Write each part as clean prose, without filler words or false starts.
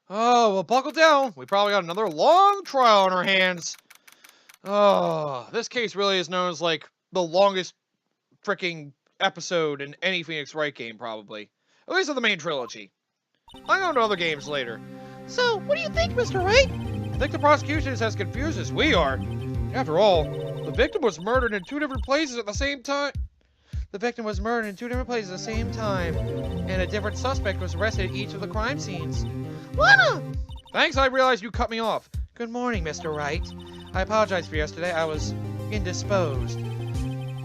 Oh, well, buckle down. We probably got another long trial on our hands. Oh, this case really is known as, like, the longest freaking episode in any Phoenix Wright game, probably. At least of the main trilogy. I'll go into other games later. So, what do you think, Mr. Wright? I think the prosecution is as confused as we are. After all, the victim was murdered in two different places at the same time. The victim was murdered in two different places at the same time, and a different suspect was arrested at each of the crime scenes. Lana! Thanks, I realized you cut me off. Good morning, Mr. Wright. I apologize for yesterday. I was indisposed.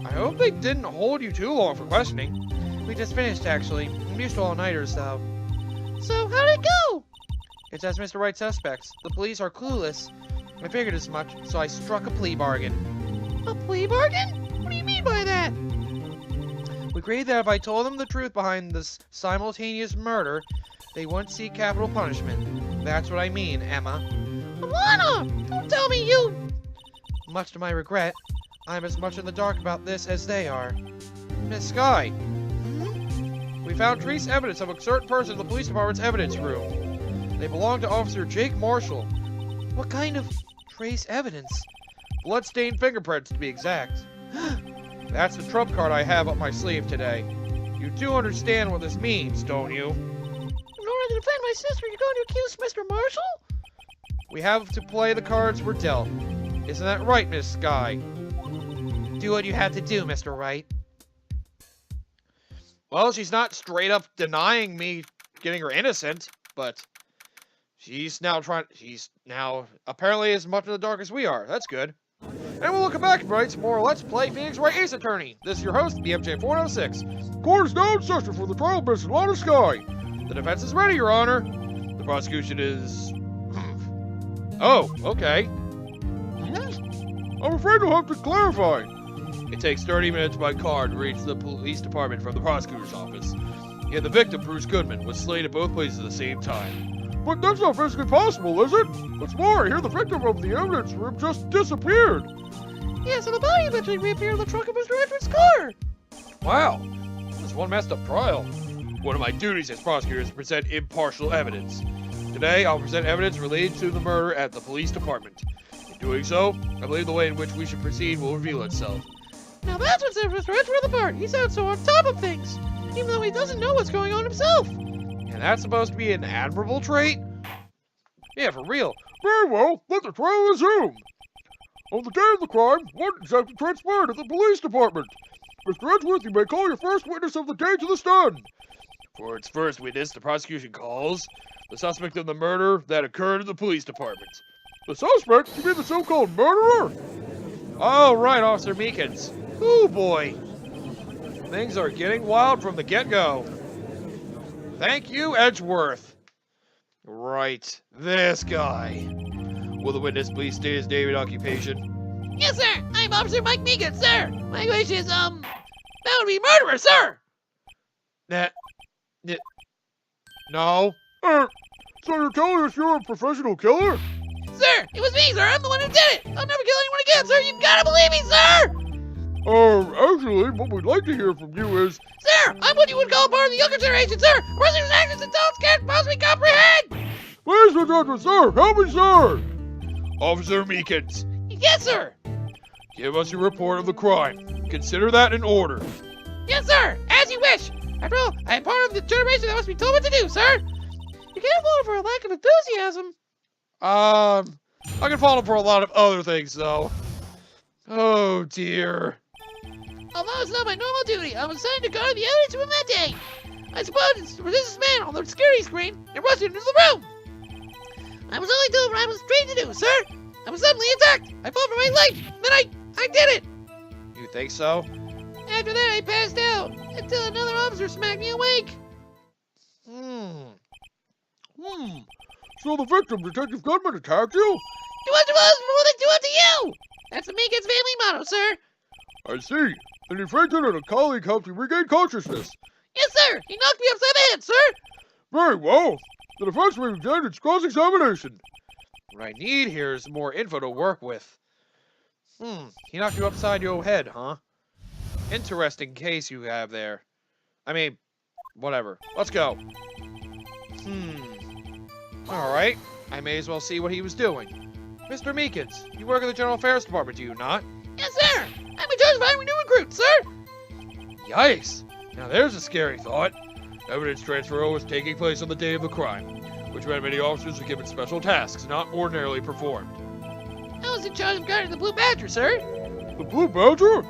I hope they didn't hold you too long for questioning. We just finished, actually. I'm used to all-nighters, though. So, how'd it go? It's as Mr. Wright suspects. The police are clueless. I figured as much, so I struck a plea bargain. A plea bargain? What do you mean by that? We agreed that if I told them the truth behind this simultaneous murder, they wouldn't seek capital punishment. That's what I mean, Emma. Lana! Don't tell me you... Much to my regret, I'm as much in the dark about this as they are. Miss Sky, we found trace evidence of a certain person in the police department's evidence room. They belong to Officer Jake Marshall. What kind of Trace evidence? Blood-stained fingerprints, to be exact. That's the trump card I have up my sleeve today. You do understand what this means, don't you? In order to defend my sister, you're going to accuse Mr. Marshall? We have to play the cards we're dealt. Isn't that right, Miss Sky? Do what you had to do, Mr. Wright. Well, she's not straight up denying me getting her innocent, but she's now apparently as much in the dark as we are. That's good. And we'll look back and write some more Let's Play Phoenix Wright Ace Attorney. This is your host, BMJ406. Court is now in session for the trial of Miss Lana Sky. The defense is ready, Your Honor. The prosecution is... Oh, okay. I'm afraid we'll have to clarify. It takes 30 minutes by car to reach the police department from the prosecutor's office. Yet the victim, Bruce Goodman, was slain at both places at the same time. But that's not physically possible, is it? What's more, I hear the victim of the evidence room just disappeared. Yes, and the body eventually reappeared in the trunk of Mr. Edwards' car. Wow, this is one messed up trial. One of my duties as prosecutor is to present impartial evidence. Today, I'll present evidence related to the murder at the police department. In doing so, I believe the way in which we should proceed will reveal itself. Now that's what sets Mr. Edwards apart. He sounds so on top of things, even though he doesn't know what's going on himself. And that's supposed to be an admirable trait? Yeah, for real. Very well, let the trial resume. On the day of the crime, what exactly transpired at the police department? Mr. Edgeworth, you may call your first witness of the day to the stand. For its first witness, the prosecution calls the suspect of the murder that occurred at the police department. The suspect? You mean the so-called murderer? Oh, right, Officer Meekins. Oh, boy. Things are getting wild from the get-go. Thank you, Edgeworth. Right, this guy. Will the witness please state his name and occupation? Yes, sir. I'm Officer Mike Meegan, sir. My wish is, that would be murderer, sir. No. So you're telling us you're a professional killer? Sir, it was me, sir. I'm the one who did it. I'll never kill anyone again, sir. You've got to believe me, sir. Actually, what we'd like to hear from you is... Sir, I'm what you would call part of the younger generation, sir. A person whose actions adults can't possibly comprehend. Please, Mr. Sir, help me, sir! Officer Meekins, Yes, sir. give us your report of the crime. Consider that in order. Yes, sir. As you wish. After all, I am part of the generation that must be told what to do, sir. You can't fault him for a lack of enthusiasm. I can follow him for a lot of other things, though. Oh, dear. Although it's not my normal duty, I'm assigned to guard the evidence room that day. I suppose this man on the security screen and rushed into the room. I was only told what I was trained to do, sir. I was suddenly attacked. I fought for my life. Then I did it. You think so? After that, I passed out until another officer smacked me awake. So the victim, Detective Goodman, attacked you? Do unto us before they do unto you. That's the Meekins family motto, sir. I see. And he fainted and a colleague helped you regain consciousness. Yes, sir. He knocked me upside the head, sir. Very well. The defense may begin its cross-examination. What I need here is more info to work with. He knocked you upside your head, huh? Interesting case you have there. I mean, whatever. Let's go. Alright, I may as well see what he was doing. Mr. Meekins, you work at the General Affairs Department, do you not? Yes, sir. I'm in charge of hiring new recruits, sir. Yikes! Now there's a scary thought. Evidence transfer was taking place on the day of the crime, which meant many officers were given special tasks not ordinarily performed. I was in charge of guarding the Blue Badger, sir. The Blue Badger?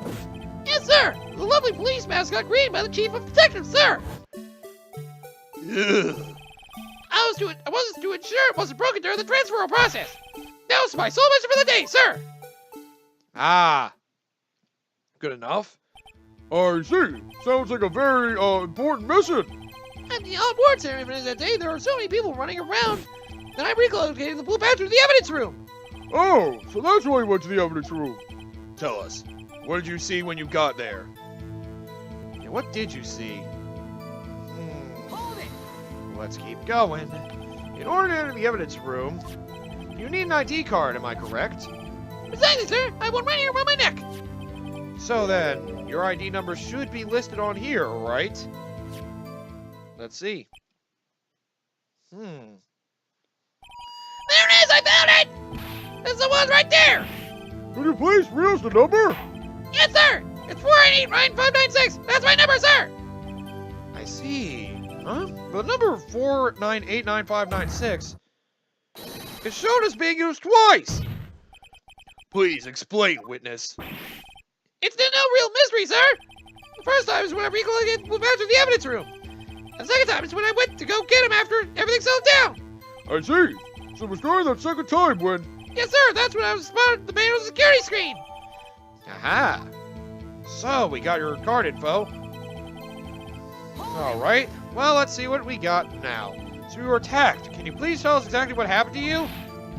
Yes, sir. The lovely police mascot created by the chief of detectives, sir. Ugh. I wasn't to ensure it wasn't broken during the transfer process. That was my sole mission for the day, sir. Ah. Good enough? I see. Sounds like a very, important mission. At the on-board ceremony that day, there were so many people running around that I relocated the Blue Badger to the evidence room. Oh, so that's why you went to the evidence room. Tell us, what did you see when you got there? Yeah, what did you see? Hold it. Let's keep going. In order to enter the evidence room, you need an ID card, am I correct? Precisely, sir. I have one right here around my neck. So then, your ID number should be listed on here, right? Let's see. There it is! I found it! That's the one right there! Could you please read us the number? Yes, sir! It's 488-9596! That's my number, sir! I see. Huh? The number 4989596 is shown as being used twice. Please explain, witness. It's no real mystery, sir! The first time is when I relocated the Blue Badger to the evidence room. And the second time is when I went to go get him after everything settled down. I see. So it was during that second time when... Yes, sir! That's when I was spotted the man on the security screen! Aha. So, we got your card info. Alright, well, let's see what we got now. So we were attacked. Can you please tell us exactly what happened to you?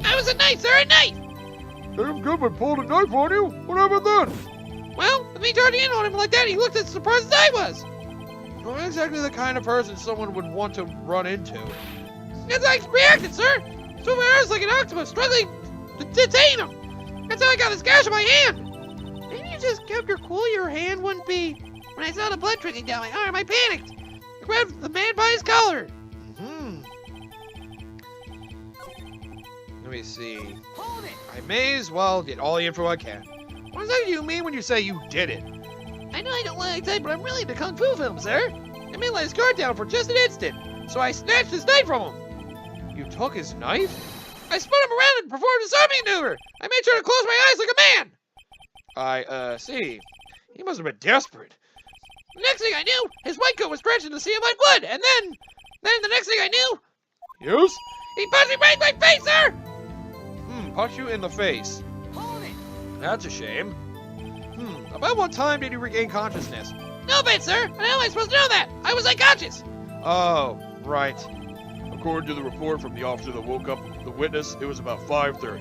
I was at night, sir, at night! Adam Goodman pulled a knife on you? What happened then? Well, with me turning in on him like that, he looked as surprised as I was. Not exactly the kind of person someone would want to run into. That's how I reacted, sir! So I was like an octopus, struggling to detain him. That's how I got this gash on my hand. Maybe you just kept your cool, your hand wouldn't be. When I saw the blood trickling down my arm, I panicked. I grabbed the man by his collar. Let me see. I may as well get all the info I can. What exactly do you mean when you say you did it? I know I don't like type, but I'm really into kung fu films, sir. I may let his guard down for just an instant, so I snatched his knife from him. You took his knife? I spun him around and performed a zombie maneuver. I made sure to close my eyes like a man. I see. He must have been desperate. The next thing I knew, his white coat was drenched in the sea of my blood, and then the next thing I knew, Yes? he punched me right in my face, sir. Punched you in the face. That's a shame. About what time did you regain consciousness? No bit, sir. How am I supposed to know that? I was unconscious. Oh, right. According to the report from the officer that woke up the witness, it was about 5:30.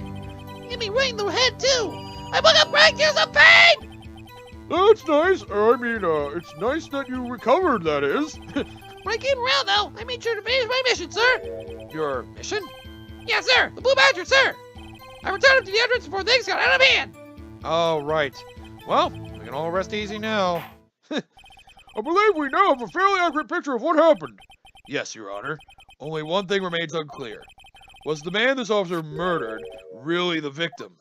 Hit me right in the head, too. I woke up crying tears of pain. That's nice. It's nice that you recovered, that is. When I came around, though, I made sure to finish my mission, sir. Your mission? Yes, sir. The Blue Badger, sir. I returned him to the entrance before things got out of hand. Oh, right. Well, we can all rest easy now. I believe we now have a fairly accurate picture of what happened. Yes, Your Honor. Only one thing remains unclear. Was the man this officer murdered really the victim?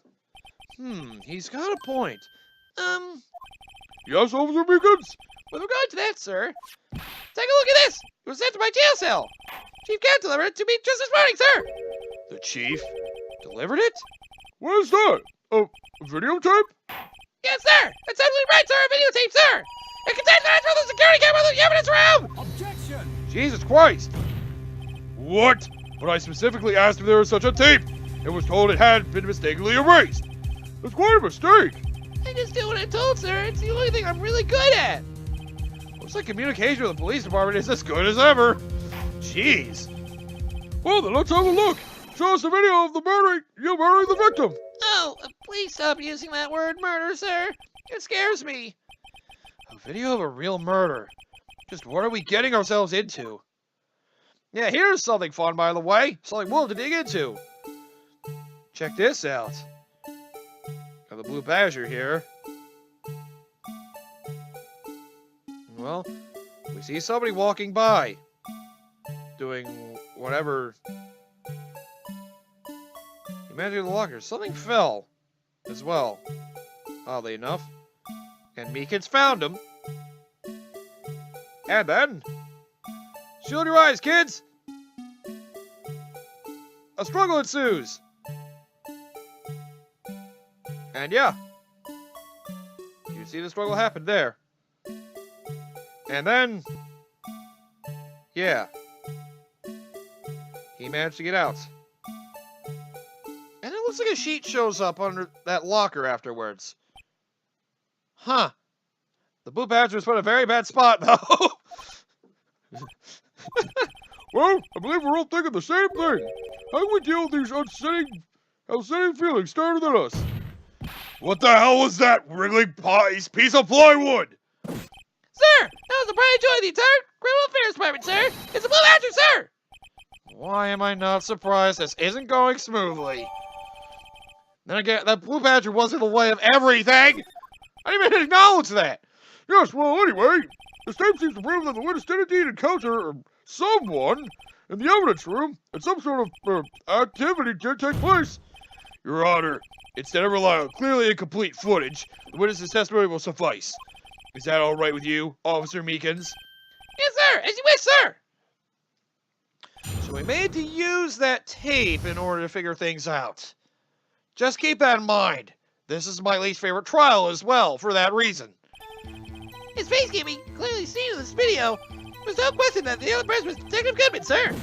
He's got a point. Yes, Officer Meekins? With regard to that, sir, take a look at this. It was sent to my jail cell. Chief Cat delivered it to me just this morning, sir. The chief delivered it? What is that? A videotape? Yes, sir. That's absolutely right, sir. A videotape, sir. It contains footage from the security camera in the evidence room. Objection! Jesus Christ! What? But I specifically asked if there was such a tape, and was told it had been mistakenly erased. That's quite a mistake. I just do what I'm told, sir. It's the only thing I'm really good at. Looks like communication with the police department is as good as ever. Jeez. Well, then let's have a look. Show us the video of you murdering the victim. Oh, please stop using that word murder, sir. It scares me. A video of a real murder. Just what are we getting ourselves into? Yeah, here's something fun, by the way. Something we'll have to dig into. Check this out. Got the Blue Badger here. Well, we see somebody walking by. Doing whatever managed to get the locker. Something fell as well, oddly enough. And Meekins found him. And then, shield your eyes, kids! A struggle ensues. And yeah, you see the struggle happen there. And then, yeah, he managed to get out. And it looks like a sheet shows up under that locker afterwards. Huh. The Blue Badger was put in a very bad spot, though. Well, I believe we're all thinking the same thing. How can we deal with these upsetting feelings started than us? What the hell was that wriggling piece of plywood? Sir, that was the pride and joy of the entire criminal affairs department, sir. It's a Blue Badger, sir. Why am I not surprised this isn't going smoothly? Then again, that Blue Badger was in the way of everything! I didn't even acknowledge that! Yes, well, anyway, this tape seems to prove that the witness did indeed encounter someone in the evidence room, and some sort of activity did take place. Your Honor, instead of relying on clearly incomplete footage, the witness's testimony will suffice. Is that all right with you, Officer Meekins? Yes, sir. As you wish, sir. So we made to use that tape in order to figure things out. Just keep that in mind. This is my least favorite trial as well, for that reason. His face can be clearly seen in this video. There's no question that the other person was Detective Goodman, sir.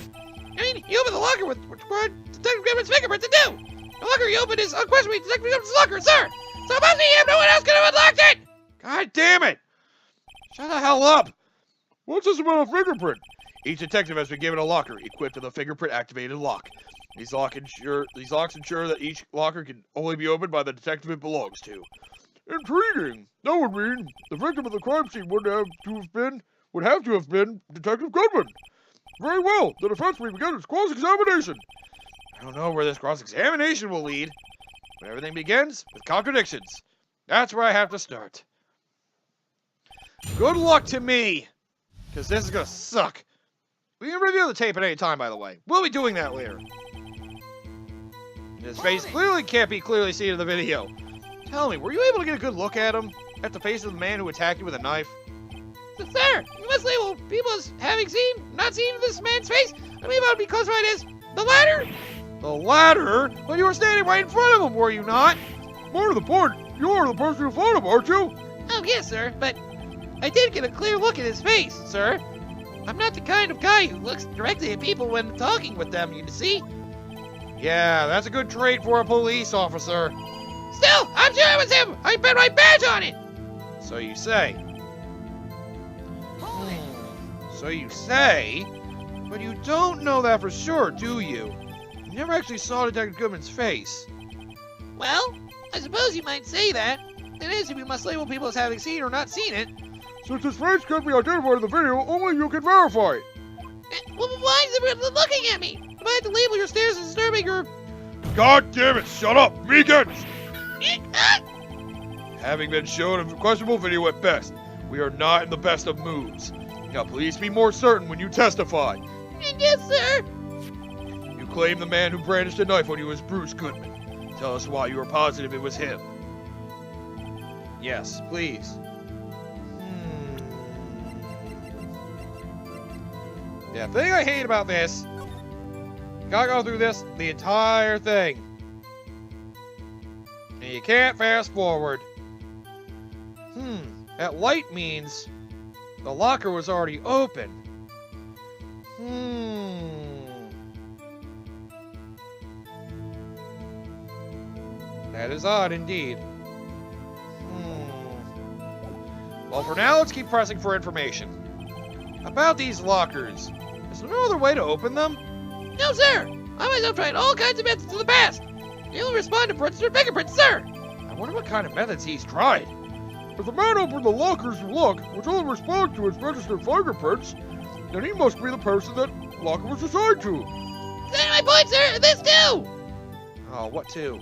I mean, he opened the locker with Detective Goodman's fingerprints to do. The locker he opened is unquestionably Detective Goodman's locker, sir. So it must be him. No one else could have unlocked it. God damn it! Shut the hell up! What's this about a fingerprint? Each detective has been given a locker equipped with a fingerprint-activated lock. These locks ensure that each locker can only be opened by the detective it belongs to. Intriguing. That would mean the victim of the crime scene would have to have been Detective Goodman. Very well. The defense will begin its cross-examination. I don't know where this cross-examination will lead, but everything begins with contradictions. That's where I have to start. Good luck to me, because this is gonna suck. We can review the tape at any time, by the way. We'll be doing that later. His face clearly can't be clearly seen in the video. Tell me, were you able to get a good look at him? At the face of the man who attacked you with a knife? So, sir, you must label people as having seen, not seen this man's face. I mean, that would be classified as the latter. The latter? Well, you were standing right in front of him, were you not? More to the point, you're the person who found him, aren't you? Oh, yes, sir, but I did get a clear look at his face, sir. I'm not the kind of guy who looks directly at people when talking with them, you see? Yeah, that's a good trait for a police officer. Still, I'm sure it was him. I bet my badge on it. So you say. So you say, but you don't know that for sure, do you? You never actually saw Detective Goodman's face. Well, I suppose you might say that. That is, if you must label people as having seen or not seen it. Since his face can't be identified in the video, only you can verify it. Well, why is everyone looking at me? If I had to label your stares as disturbing or... God damn it, shut up, Meekins! Having been shown a questionable video at best, we are not in the best of moods. Now please be more certain when you testify. Yes, sir. You claim the man who brandished a knife on you was Bruce Goodman. Tell us why you are positive it was him. Yes, please. Yeah, the thing I hate about this, gotta go through this, the entire thing. And you can't fast forward. That light means the locker was already open. That is odd indeed. Well, for now, let's keep pressing for information. About these lockers, is there no other way to open them? No, sir. I myself tried all kinds of methods in the past. They only respond to registered fingerprints, sir. I wonder what kind of methods he's tried. If the man opened the locker's lock, which only responds to its registered fingerprints, then he must be the person that locker was assigned to. That's my point, sir. This too. Oh, what to?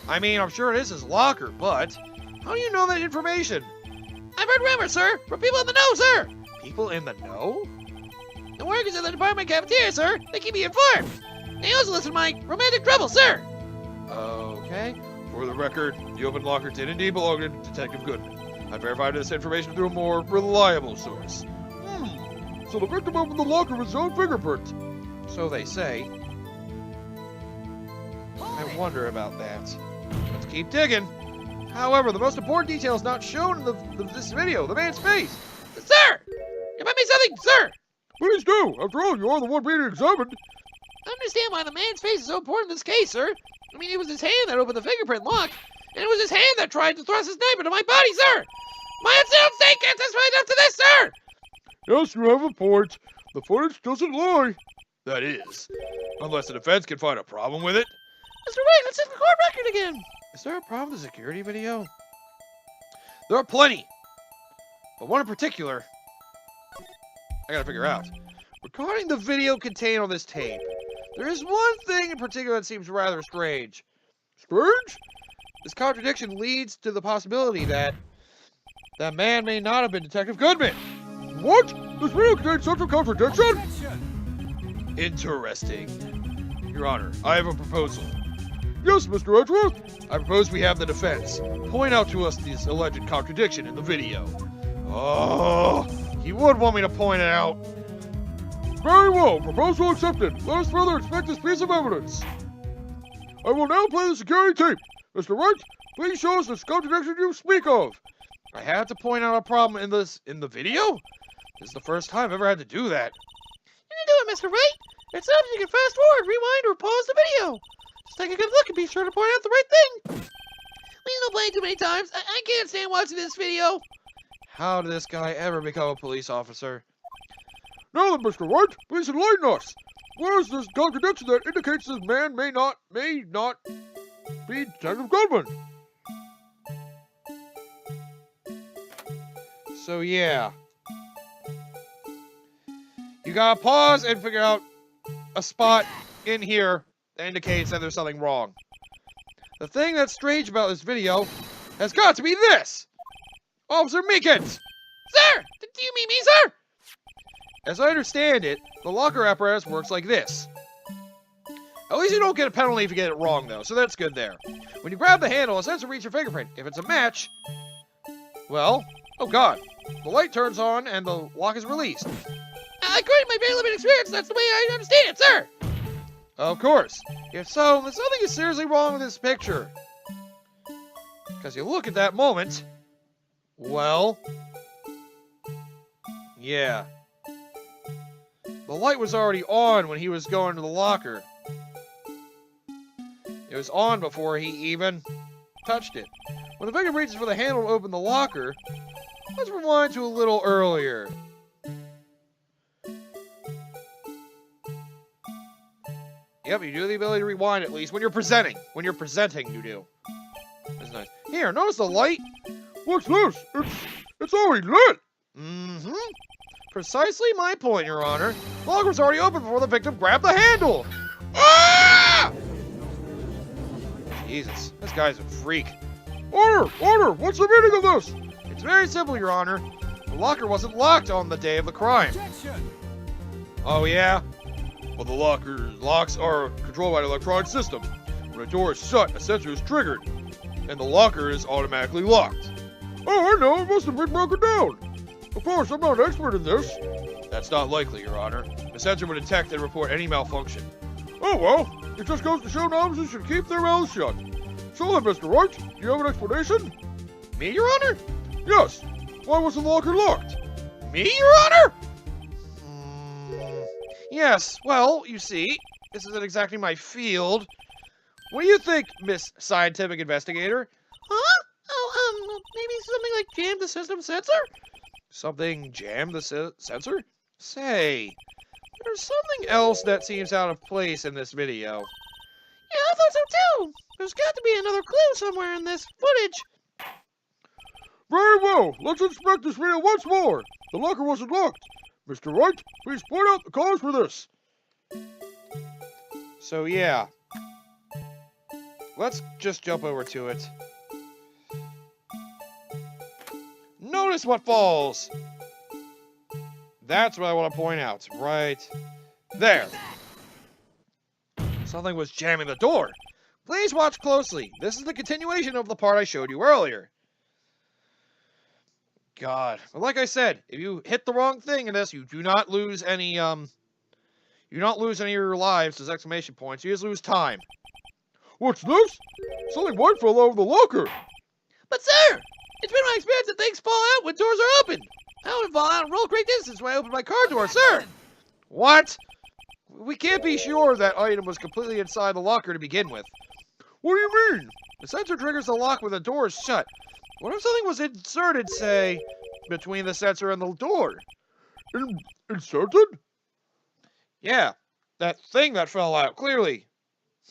I mean, I'm sure it is his locker, but how do you know that information? I've heard rumors, sir, from people in the know, sir. People in the know? The workers in the department cafeteria, sir. They keep me informed. They also listen to my romantic trouble, sir. Okay. For the record, the open locker did indeed belong to Detective Goodman. I verified this information through a more reliable source. So the victim opened the locker with his own fingerprint. So they say. I wonder about that. Let's keep digging. However, the most important detail is not shown in this video, the man's face. Sir! You might be something, sir! Please do. After all, you are the one being examined. I understand why the man's face is so important in this case, sir. I mean, it was his hand that opened the fingerprint lock, and it was his hand that tried to thrust his knife into my body, sir! My unsound state can't testify enough to this, sir! Yes, you have a point. The footage doesn't lie. That is. Unless the defense can find a problem with it. Mr. Wright, let's hit the court record again. Is there a problem with the security video? There are plenty. But one in particular, I gotta figure out. Regarding the video contained on this tape, there is one thing in particular that seems rather strange. Strange? This contradiction leads to the possibility that that man may not have been Detective Goodman. What? This video contains such a contradiction? Interesting. Your Honor, I have a proposal. Yes, Mr. Edgeworth. I propose we have the defense point out to us this alleged contradiction in the video. Oh, he would want me to point it out. Very well. Proposal accepted. Let us further inspect this piece of evidence. I will now play the security tape. Mr. Wright, please show us this contradiction you speak of. I had to point out a problem in the video? This is the first time I've ever had to do that. You can do it, Mr. Wright. It's up, you can fast forward, rewind, or pause the video. Just take a good look and be sure to point out the right thing. Please don't play it too many times. I can't stand watching this video. How did this guy ever become a police officer? Now then, Mr. Wright, please enlighten us. Where is this contradiction that indicates this man may not be Detective Goodman? So yeah. You gotta pause and figure out a spot in here that indicates that there's something wrong. The thing that's strange about this video has got to be this! Officer Meekins! Sir! Do you mean me, sir? As I understand it, the locker apparatus works like this. At least you don't get a penalty if you get it wrong, though, so that's good there. When you grab the handle, a sensor reads your fingerprint. If it's a match, well, oh god, the light turns on and the lock is released. According to my very limited experience, that's the way I understand it, sir. Of course. If so, then something is seriously wrong with this picture. Because you look at that moment, well, yeah. The light was already on when he was going to the locker. It was on before he even touched it. When the finger reaches for the handle to open the locker, let's rewind to a little earlier. Yep, you do have the ability to rewind at least when you're presenting. When you're presenting, you do. That's nice. Here, notice the light? What's this? It's already lit. Mm-hmm. Precisely my point, Your Honor. The locker was already open before the victim grabbed the handle. Ah! Jesus, this guy's a freak. Order! What's the meaning of this? It's very simple, Your Honor. The locker wasn't locked on the day of the crime. Objection! Oh, yeah? Well, the locks are controlled by an electronic system. When a door is shut, a sensor is triggered, and the locker is automatically locked. Oh, I know. It must have been broken down. Of course, I'm not an expert in this. That's not likely, Your Honor. The sensor would detect and report any malfunction. Oh, well. It just goes to show novices should keep their mouths shut. So then, Mr. Wright, do you have an explanation? Me, Your Honor? Yes. Why was the locker locked? Me, Your Honor? Yes, well, you see, this isn't exactly my field. What do you think, Miss Scientific Investigator? Huh? Oh, maybe something like jam the system sensor? Something jammed the sensor? Say, there's something else that seems out of place in this video. Yeah, I thought so too. There's got to be another clue somewhere in this footage. Very well. Let's inspect this video once more. The locker wasn't locked. Mr. Wright, please point out the cause for this. So, yeah. Let's just jump over to it. Notice what falls. That's what I want to point out. Right there. Something was jamming the door. Please watch closely. This is the continuation of the part I showed you earlier. God. But like I said, if you hit the wrong thing in this, you do not lose any, you do not lose any of your lives as exclamation points. You just lose time. What's this? Something white fell out of the locker. But sir, it's been my experience that things fall out when doors are open. I would fall out and roll great distance when I open my car door, sir. What? We can't be sure that item was completely inside the locker to begin with. What do you mean? The sensor triggers the lock when the door is shut. What if something was inserted, say, between the sensor and the door? Inserted? Yeah, that thing that fell out, clearly.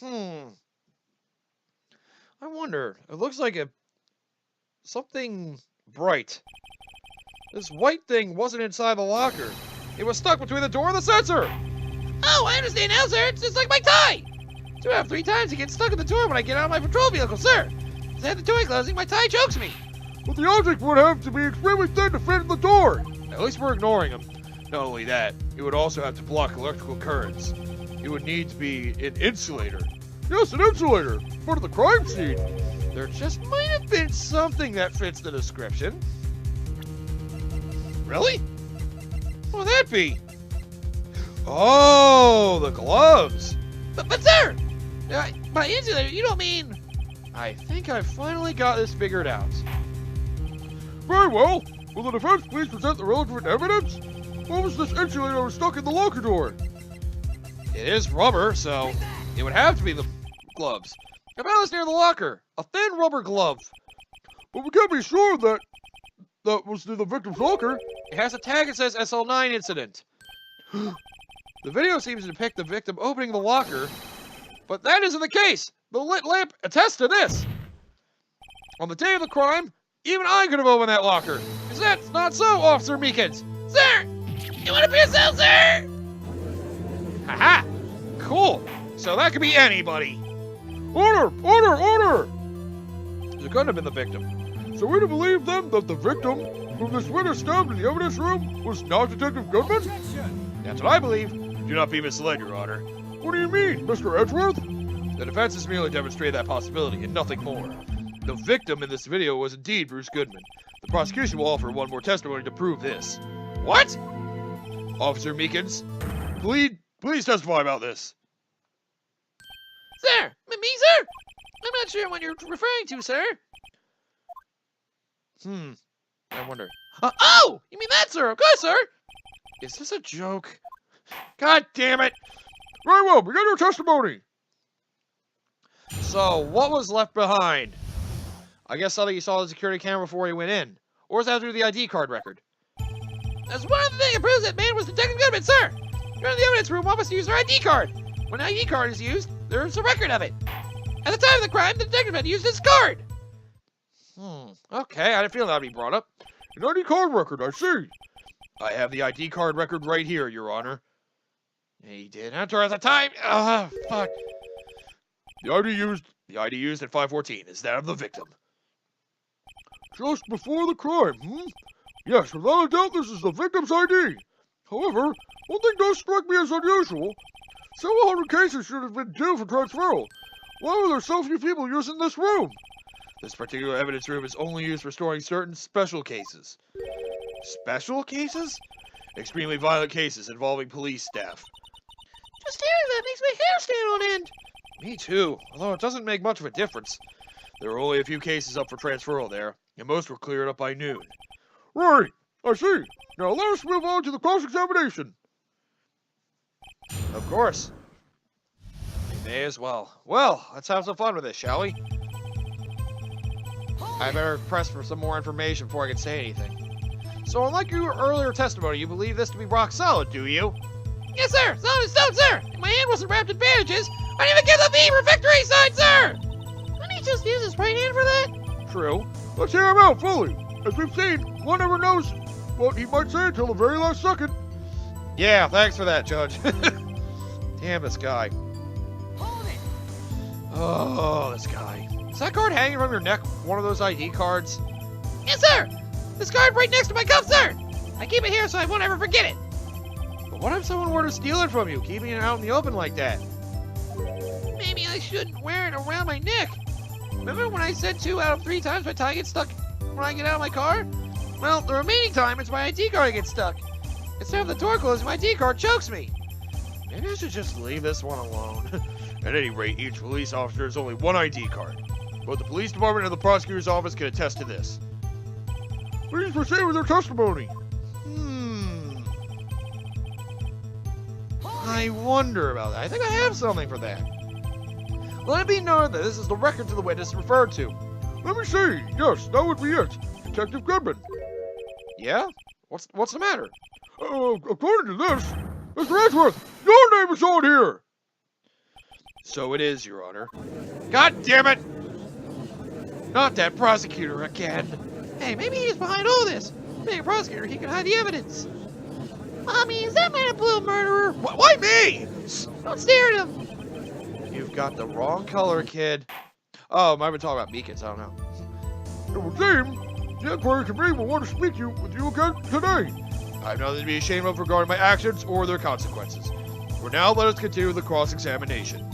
I wonder. It looks like something bright. This white thing wasn't inside the locker. It was stuck between the door and the sensor. Oh, I understand now, sir. It's just like my tie. 2 out of 3 times it gets stuck in the door when I get out of my patrol vehicle, sir. As I have the door closing, my tie chokes me. But the object would have to be extremely thin to fit in the door. At least we're ignoring him. Not only that, it would also have to block electrical currents. It would need to be an insulator. Yes, an insulator. Part of the crime scene. There just might have been something that fits the description. Really? What would that be? Oh, the gloves. But sir, by insulator, you don't mean... I think I finally got this figured out. Very well. Will the defense please present the relevant evidence? What was this insulator that was stuck in the locker door? It is rubber, so it would have to be the gloves. I found this near the locker. A thin rubber glove. But we can't be sure that was near the victim's locker. It has a tag that says SL9 incident. The video seems to depict the victim opening the locker, but that isn't the case. The lit lamp attests to this. On the day of the crime, even I could have opened that locker. Is that not so, Officer Meekins? Sir, you want to be yourself, sir? Haha! Cool. So that could be anybody. Order! Order! Order! It couldn't have been the victim. So we to believe then that the victim, whom this witness stabbed in the evidence room, was not Detective Goodman? That's what I believe. Do not be misled, Your Honor. What do you mean, Mr. Edgeworth? The defense has merely demonstrated that possibility and nothing more. The victim in this video was indeed Bruce Goodman. The prosecution will offer one more testimony to prove this. What? Officer Meekins, please testify about this. Sir, me, sir? I'm not sure what you're referring to, sir. I wonder. Oh! You mean that, sir? Of course, sir. Is this a joke? God damn it! Very well, begin your testimony. So, what was left behind? I guess something he saw the security camera before he went in. Or is that through the ID card record? That's one of the things that proves that man was Detective Goodman, sir. During the evidence room, one must use their ID card. When an ID card is used, there's a record of it. At the time of the crime, the detective had used his card. Okay, I didn't feel that would be brought up. An ID card record, I see. I have the ID card record right here, Your Honor. He did enter at the time. Fuck. The ID used at 514 is that of the victim. Just before the crime, Yes, without a doubt this is the victim's ID. However, one thing does strike me as unusual. Several hundred cases should have been due for transferal. Why were there so few people using this room? This particular evidence room is only used for storing certain special cases. Special cases? Extremely violent cases involving police staff. Just hearing that makes my hair stand on end. Me too, although it doesn't make much of a difference. There were only a few cases up for transferal there, and most were cleared up by noon. Right, I see. Now let us move on to the cross-examination. Of course. We may as well. Well, let's have some fun with this, shall we? I better press for some more information before I can say anything. So unlike your earlier testimony, you believe this to be rock solid, do you? Yes, sir. Solid as stone, sir. If my hand wasn't wrapped in bandages, I didn't even get the V for victory sign, sir. Wouldn't he just use his right hand for that? True. Let's hear him out fully. As we've seen, one never knows what he might say until the very last second. Yeah, thanks for that, Judge. Damn this guy. Hold it. Oh, this guy. Is that card hanging from your neck one of those ID cards? Yes, sir. This card right next to my cuff, sir. I keep it here so I won't ever forget it. But what if someone were to steal it from you, keeping it out in the open like that? maybe I shouldn't wear it around my neck. Remember when I said 2 out of 3 times my tie gets stuck when I get out of my car? Well, the remaining time it's my ID card that gets stuck. Instead of the door closing, my ID card chokes me. Maybe I should just leave this one alone. At any rate, each police officer has only one ID card. Both the police department and the prosecutor's office can attest to this. Please proceed with your testimony. I wonder about that. I think I have something for that. Let it be known that this is the record to the witness referred to. Let me see. Yes, that would be it. Detective Goodman. Yeah? What's the matter? According to this, Mr. Edgeworth, your name is on here. So it is, Your Honor. God damn it! Not that prosecutor again. Hey, maybe he's behind all this. Being a prosecutor, he can hide the evidence. Mommy, is that man a blue murderer? Why me? Don't stare at him. You've got the wrong color, kid. Oh, might be talking about me kids, I don't know. It would seem the inquiry committee will want to speak with you again today. I have nothing to be ashamed of regarding my actions or their consequences. For now, let us continue the cross-examination.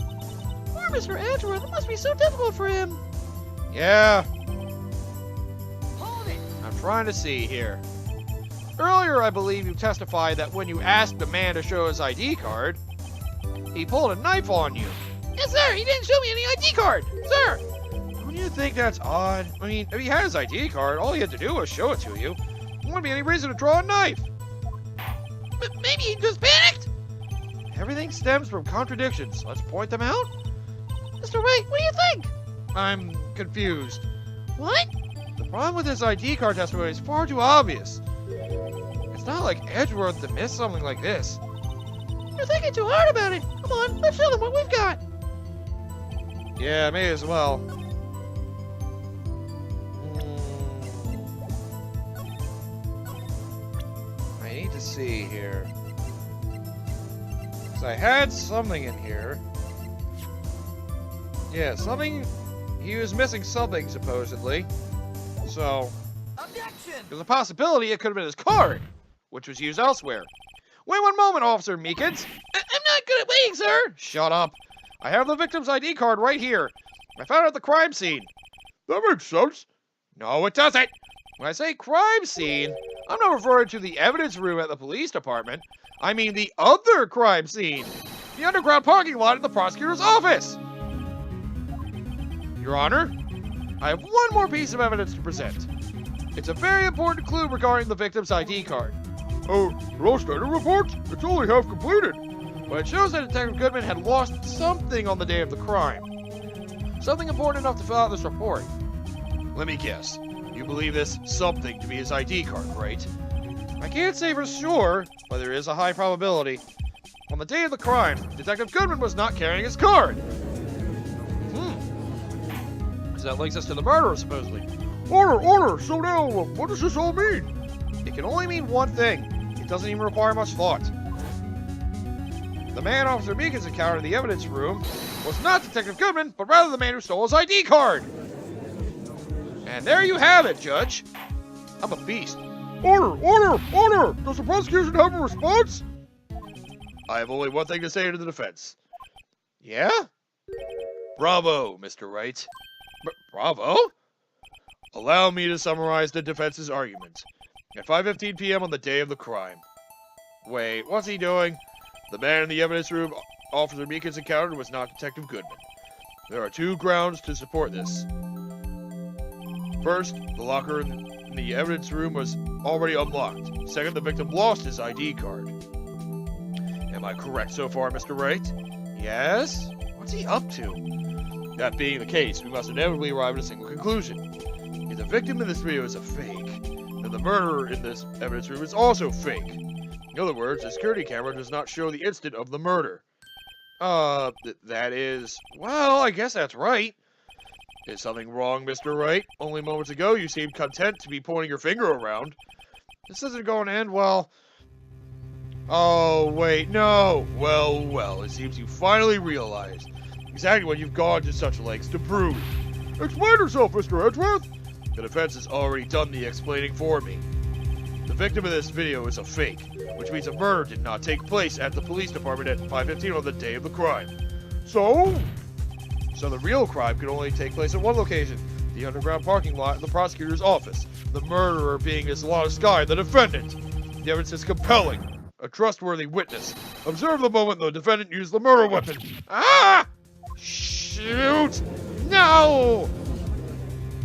Poor Mr. Edgeworth, it must be so difficult for him. Yeah, Hold it. I'm trying to see here. Earlier, I believe you testified that when you asked the man to show his ID card, he pulled a knife on you. Yes, sir. He didn't show me any ID card, sir. Don't you think that's odd? I mean, if he had his ID card, all he had to do was show it to you. There wouldn't be any reason to draw a knife. Maybe he just panicked. Everything stems from contradictions. Let's point them out. Mr. Wright, what do you think? I'm confused. What? The problem with this ID card testimony is far too obvious. It's not like Edgeworth to miss something like this. You're thinking too hard about it. Come on, let's show them what we've got. Yeah, may as well. I need to see here. 'Cause I had something in here. Yeah, something. He was missing something, supposedly. So, Objection! there's a possibility it could have been his card, which was used elsewhere. Wait one moment, Officer Meekins. I'm not good at waiting, sir. Shut up. I have the victim's ID card right here. I found it at the crime scene. That makes sense. No, it doesn't. When I say crime scene, I'm not referring to the evidence room at the police department. I mean the other crime scene. The underground parking lot at the prosecutor's office. Your Honor, I have one more piece of evidence to present. It's a very important clue regarding the victim's ID card. Oh, Roll Standard report? It's only half completed. But it shows that Detective Goodman had lost something on the day of the crime. Something important enough to fill out this report. Let me guess. You believe this something to be his ID card, right? I can't say for sure, but there is a high probability. On the day of the crime, Detective Goodman was not carrying his card. So that links us to the murderer, supposedly. Order! So now, what does this all mean? It can only mean one thing. It doesn't even require much thought. The man Officer Meekins encountered in the evidence room was not Detective Goodman, but rather the man who stole his ID card. And there you have it, Judge. I'm a beast. Order! Does the prosecution have a response? I have only one thing to say to the defense. Yeah? Bravo, Mr. Wright. Bravo? Allow me to summarize the defense's argument. At 5:15 p.m. on the day of the crime. Wait, what's he doing? The man in the evidence room Officer Meekins encountered was not Detective Goodman. There are 2 grounds to support this. First, the locker in the evidence room was already unlocked. Second, the victim lost his ID card. Am I correct so far, Mr. Wright? Yes? What's he up to? That being the case, we must inevitably arrive at a single conclusion. If the victim in this video is a fake, then the murderer in this evidence room is also fake. In other words, the security camera does not show the instant of the murder. That is... Well, I guess that's right. Is something wrong, Mr. Wright? Only moments ago, you seemed content to be pointing your finger around. This isn't going to end well. Oh, wait, no. Well, it seems you finally realized exactly what you've gone to such lengths to prove. Explain yourself, Mr. Edgeworth. The defense has already done the explaining for me. The victim in this video is a fake, which means a murder did not take place at the police department at 5:15 on the day of the crime. So? So the real crime could only take place at one location, the underground parking lot in the prosecutor's office. The murderer being Islana Sky, the defendant. The evidence is compelling. A trustworthy witness. Observe the moment the defendant used the murder weapon. Ah! Shoot! No!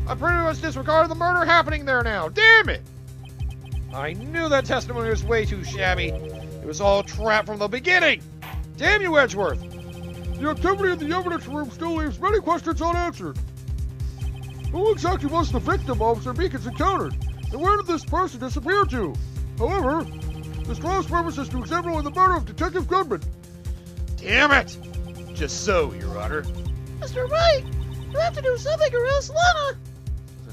I pretty much disregarded the murder happening there now. Damn it! I knew that testimony was way too shabby. It was all a trap from the beginning. Damn you, Edgeworth! The activity in the evidence room still leaves many questions unanswered. Who exactly was the victim Officer Beacons encountered? And where did this person disappear to? However, this trial's purpose is to examine the murder of Detective Goodman. Damn it! Just so, Your Honor. Mr. Wright, you have to do something or else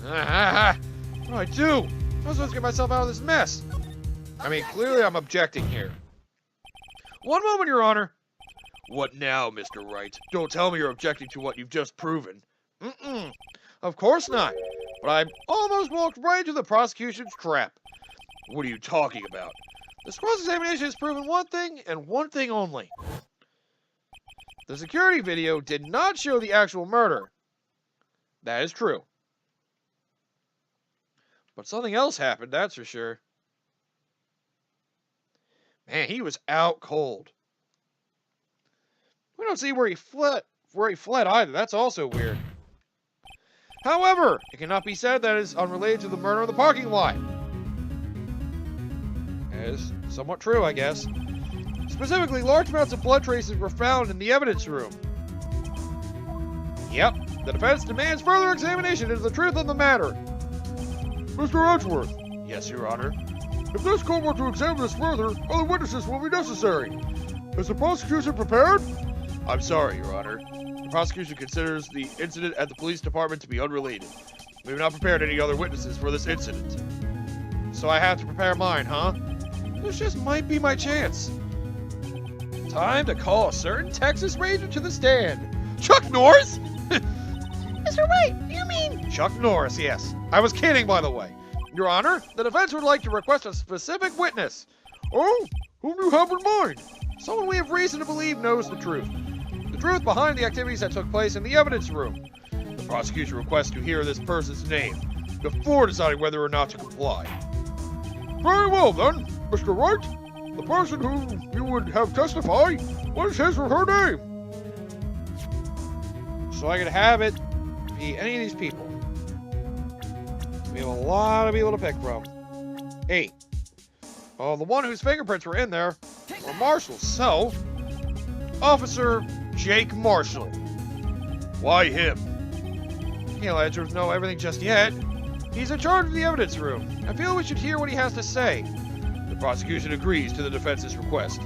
Lana. What do I do? I'm supposed to get myself out of this mess. I mean, clearly I'm objecting here. One moment, Your Honor. What now, Mr. Wright? Don't tell me you're objecting to what you've just proven. Of course not. But I almost walked right into the prosecution's trap. What are you talking about? This cross-examination has proven one thing, and one thing only. The security video did not show the actual murder. That is true. But something else happened, that's for sure. Man, he was out cold. We don't see where he fled either. That's also weird. However, it cannot be said that it is unrelated to the murder in the parking lot. That is somewhat true, I guess. Specifically, large amounts of blood traces were found in the evidence room. Yep, the defense demands further examination into the truth of the matter. Mr. Edgeworth. Yes, Your Honor. If this court were to examine this further, other witnesses will be necessary. Is the prosecution prepared? I'm sorry, Your Honor. The prosecution considers the incident at the police department to be unrelated. We have not prepared any other witnesses for this incident. So I have to prepare mine, huh? This just might be my chance. Time to call a certain Texas Ranger to the stand. Chuck Norris? Mr. Wright, you mean? Chuck Norris, yes. I was kidding, by the way. Your Honor, the defense would like to request a specific witness. Oh, whom do you have in mind? Someone we have reason to believe knows the truth. The truth behind the activities that took place in the evidence room. The prosecution requests to hear this person's name before deciding whether or not to comply. Very well, then. Mr. Wright, the person who you would have testify, what is his or her name? So I could have it be any of these people. We have a lot of people to pick from. 8. Oh, the one whose fingerprints were in there were Marshall. So, Officer Jake Marshall. Why him? Can't let Edgeworth know everything just yet. He's in charge of the evidence room. I feel we should hear what he has to say. The prosecution agrees to the defense's request.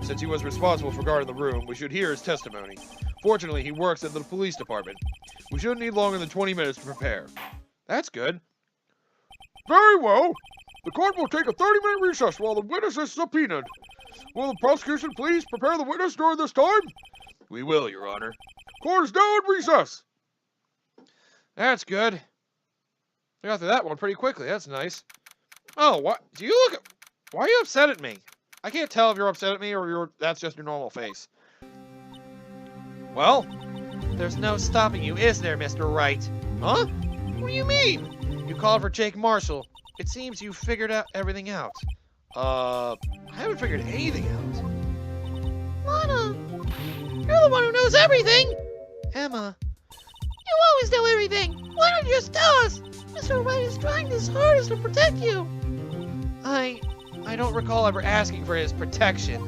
Since he was responsible for guarding the room, we should hear his testimony. Fortunately, he works at the police department. We shouldn't need longer than 20 minutes to prepare. That's good. Very well. The court will take a 30-minute recess while the witness is subpoenaed. Will the prosecution please prepare the witness during this time? We will, Your Honor. Court is now in recess. That's good. I got through that one pretty quickly. That's nice. Oh, what? Do you look... Why are you upset at me? I can't tell if you're upset at me or that's just your normal face. Well, there's no stopping you, is there, Mr. Wright? Huh? What do you mean? You called for Jake Marshall. It seems you figured out everything out. I haven't figured anything out. Lana, you're the one who knows everything. Emma. You always know everything. Why don't you just tell us? Mr. Wright is trying his hardest to protect you. I don't recall ever asking for his protection.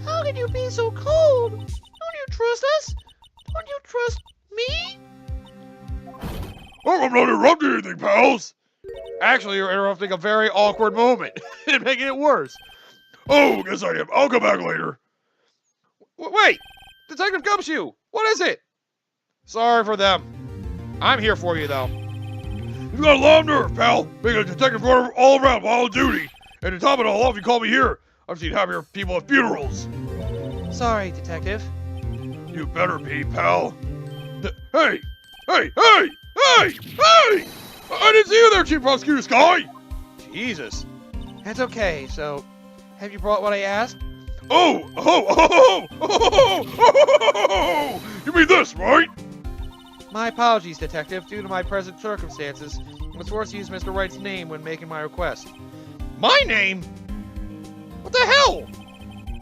How can you be so cold? Don't you trust us? Don't you trust me? Oh, I'm not interrupting anything, pals. Actually, you're interrupting a very awkward moment and making it worse. Oh, yes I am. I'll come back later. Wait! Detective Gumshoe! What is it? Sorry for them. I'm here for you, though. You've got a lot of nerve, pal. Being a detective runner all around while on duty. And to top it all off, you call me here. I've seen happier people at funerals. Sorry, Detective. You better be, pal. Hey! Hey! Hey! Hey! Hey! I didn't see you there, Chief Prosecutor Sky! Jesus. That's okay, so... Have you brought what I asked? Oh! You mean this, right? My apologies, Detective. Due to my present circumstances, I was forced to use Mr. Wright's name when making my request. My name? What the hell?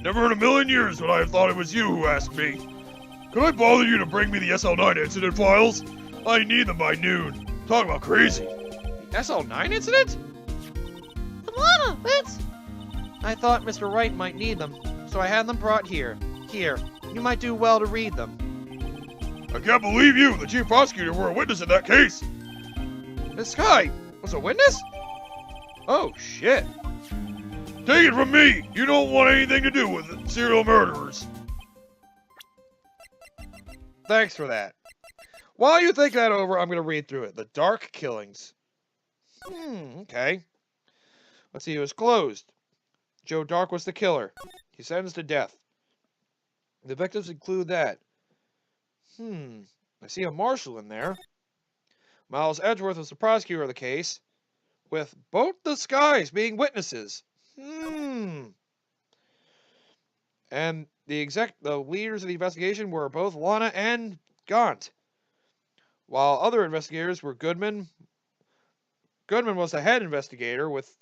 Never in a million years would I have thought it was you who asked me. Could I bother you to bring me the SL9 incident files? I need them by noon. Talk about crazy. The SL9 incident? Lana, that's... I thought Mr. Wright might need them, so I had them brought here. Here, you might do well to read them. I can't believe you, the chief prosecutor, were a witness in that case. This guy was a witness? Oh, shit. Take it from me, you don't want anything to do with serial murderers. Thanks for that. While you think that over, I'm going to read through it. The Dark Killings. Okay. Let's see, it was closed. Joe Dark was the killer. He sentenced to death. The victims include that. I see a marshal in there. Miles Edgeworth was the prosecutor of the case, with both the Skies being witnesses. And the leaders of the investigation were both Lana and Gaunt, while other investigators were Goodman. Goodman was the head investigator, with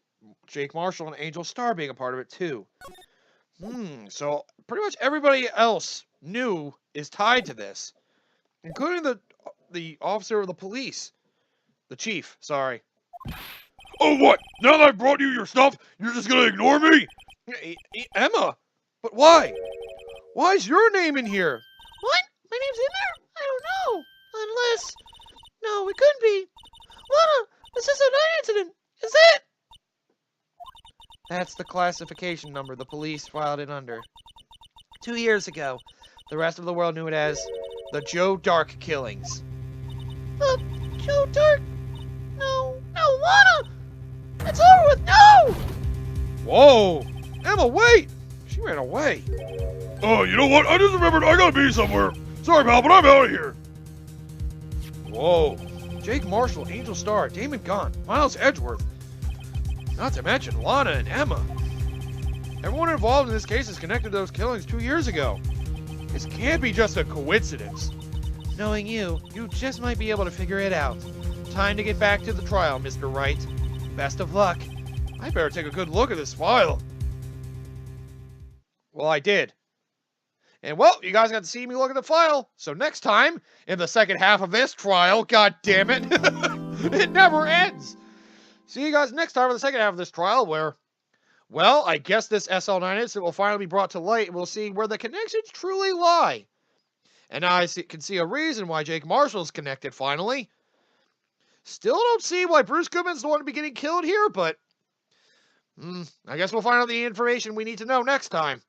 Jake Marshall and Angel Starr being a part of it too. So pretty much everybody else new is tied to this, including the officer of the police, the chief. Sorry. Oh, what? Now that I brought you your stuff, you're just gonna ignore me? Emma, but why? Why is your name in here? What? My name's in there? I don't know. Unless... No, it couldn't be. Lana, this is an incident. Is it? That's the classification number the police filed it under. 2 years ago, the rest of the world knew it as the Joe Dark Killings. Joe Dark? No, Lana! It's over with, no! Whoa! Emma, wait! She ran away. Oh, you know what? I just remembered I gotta be somewhere. Sorry, pal, but I'm out of here. Whoa. Jake Marshall, Angel Starr, Damon Gaunt, Miles Edgeworth. Not to mention Lana and Emma. Everyone involved in this case is connected to those killings 2 years ago. This can't be just a coincidence. Knowing you just might be able to figure it out. Time to get back to the trial, Mr. Wright. Best of luck. I better take a good look at this file. Well, I did. And well, you guys got to see me look at the file. So next time, in the second half of this trial, god damn it, it never ends. See you guys next time in the second half of this trial where, well, I guess this SL9 incident will finally be brought to light and we'll see where the connections truly lie. And now I can see a reason why Jake Marshall's connected finally. Still don't see why Bruce Goodman's the one to be getting killed here, but I guess we'll find out the information we need to know next time.